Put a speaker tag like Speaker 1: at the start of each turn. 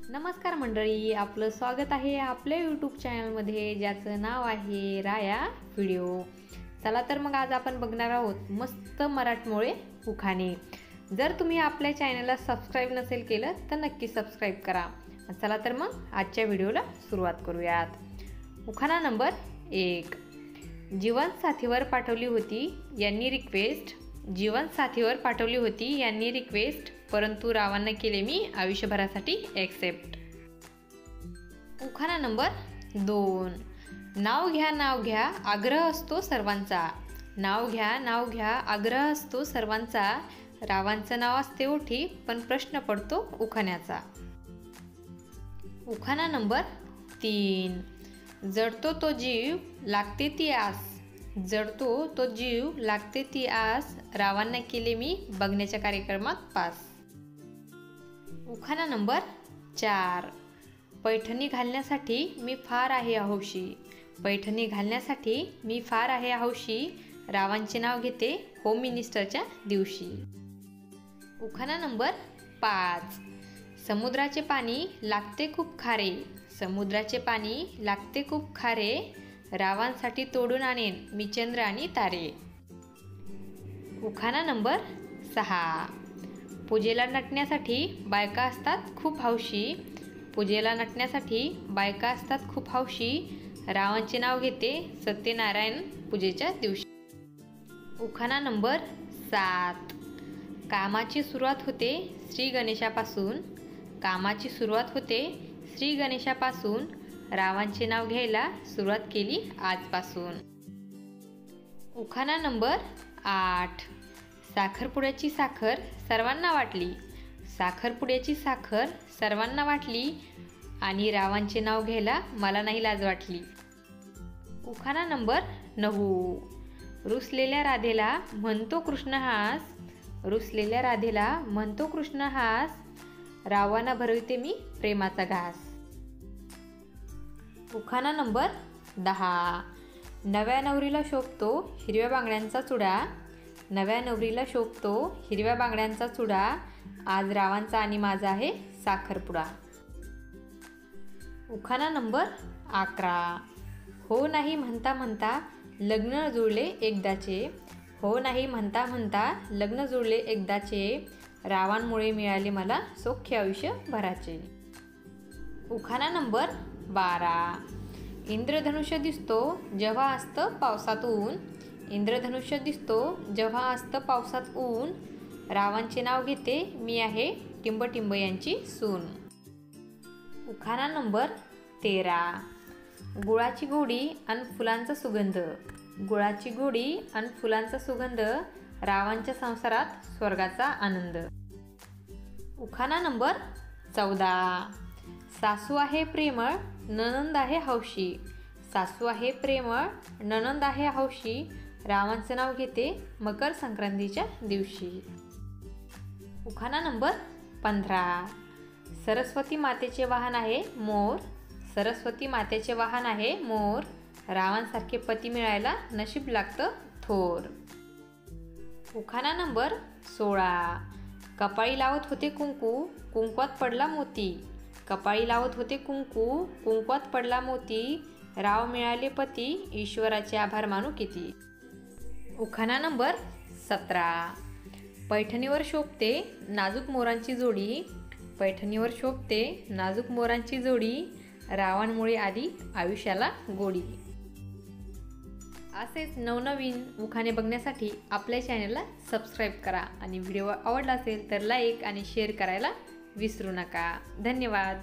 Speaker 1: नमस्कार मंडळी, आपलं स्वागत आहे आपल्या यूट्यूब चॅनलमध्ये ज्याचं नाव आहे राया व्हिडिओ। चला तर मग आज आपण बघणार आहोत मस्त मराठमोळे उखाणे। जर तुम्ही आपल्या चॅनलला सबस्क्राइब नसेल केलं तर नक्की सबस्क्राइब करा। चला तर मग आजच्या व्हिडिओला सुरुवात करूयात। उखाणा नंबर 1। जीवनसाथीवर पाठवली होती यांनी रिक्वेस्ट, जीवनसाथीवर पाठवली होती यांनी रिक्वेस्ट, परंतु रावांना केले मी आयुष्यभरासाठी एक्सेप्ट। उखाणा नंबर 2। नाव घ्या आग्रह असतो सर्वांचा, नाव घ्या आग्रह असतो सर्वांचा, रावांचं नाव असते ओठी पण प्रश्न पडतो उखाण्याचा। उखाणा नंबर 3। जडतो तो जीव लागते ती आस, जडतो तो जीव लागते ती आस, रावांना केले मी बघण्याच्या कार्यक्रमात पास। उखाणा नंबर 4। पैठणी घालण्यासाठी मी फार आहे हौशी, पैठणी घालण्यासाठी मी फार आहे हौशी, रावांचे नाव घेते होम मिनिस्टरच्या दिवशी। उखाणा नंबर 5। समुद्राचे पाणी लागते खूप खारे, समुद्राचे पाणी लागते खूप खारे, रावांसाठी तोडून आणेन मी चंद्र आणि तारे। उखाणा नंबर 6। पूजेला नटण्यासाठी बायका असतात खूप हौशी, पूजेला नटण्यासाठी बायका असतात खूप हौशी, रावांचे नाव घेते सत्यनारायण पूजेच्या दिवशी। उखाणा नंबर 7। कामाची सुरुवात होते श्री गणेशापासून, कामाची सुरुवात होते श्री गणेशापासून, रावांचे नाव घ्यायला सुरुवात केली आजपासून। उखाणा नंबर 8। साखरपुड्याची साखर सर्वांना वाटली, साखरपुड्याची साखर सर्वांना वाटली, आणि रावांचे नाव घ्यायला मला नाही लाज वाटली। उखाणा नंबर 9। रुसलेल्या राधेला म्हणतो कृष्ण हास, रुसलेल्या राधेला म्हणतो कृष्ण हास, रावांना भरवते मी प्रेमाचा घास। उखाणा नंबर 10। नव्या नवरीला शोभतो हिरव्या बांगड्यांचा चुडा, नव्या नवरीला शोभतो हिरव्या बांगड्यांचा चुडा, आज रावांचा आणि माझा आहे साखरपुडा। उखाणा नंबर 11। हो नाही म्हणता म्हणता लग्न जुळले एकदाचे, हो नाही म्हणता म्हणता लग्न जुळले एकदाचे, रावांमुळे मिळाले मला सौख्य आयुष्यभराचे। उखाणा नंबर 12। इंद्रधनुष्य दिसतो जेव्हा असतं पावसात ऊन, इंद्रधनुष्य दिसतो जेव्हा असतं पावसात ऊन, रावांचे नाव घेते मी आहे टिंबटिंब यांची सून। उखाणा नंबर 13। गुळाची गोडी आणि फुलांचा सुगंध, गुळाची गोडी आणि फुलांचा सुगंध, रावांच्या संसारात स्वर्गाचा आनंद। उखाणा नंबर 14। सासू आहे प्रेमळ नणंद आहे हौशी, सासू आहे प्रेमळ नणंद आहे हौशी, रावांचं नाव घेते मकर संक्रांतीच्या दिवशी। उखाणा नंबर 15। सरस्वती मातेचे वाहन आहे मोर, सरस्वती मातेचे वाहन आहे मोर, रावांसारखे पती मिळायला नशीब लागतं थोर। उखाणा नंबर 16। कपाळी लावत होते कुंकू कुंकवात पडला मोती, कपाळी लावत होते कुंकू कुंकवात पडला मोती, राव मिळाले पती ईश्वराचे आभार मानू किती। उखाणा नंबर 17। पैठणीवर शोभते नाजूक मोरांची जोडी, पैठणीवर शोभते नाजूक मोरांची जोडी, रावांमुळे आली आयुष्याला गोडी। असेच नवनवीन उखाणे बघण्यासाठी आपल्या चॅनलला सबस्क्राइब करा आणि व्हिडिओ आवडला असेल तर लाईक आणि शेअर करायला विसरू नका। धन्यवाद।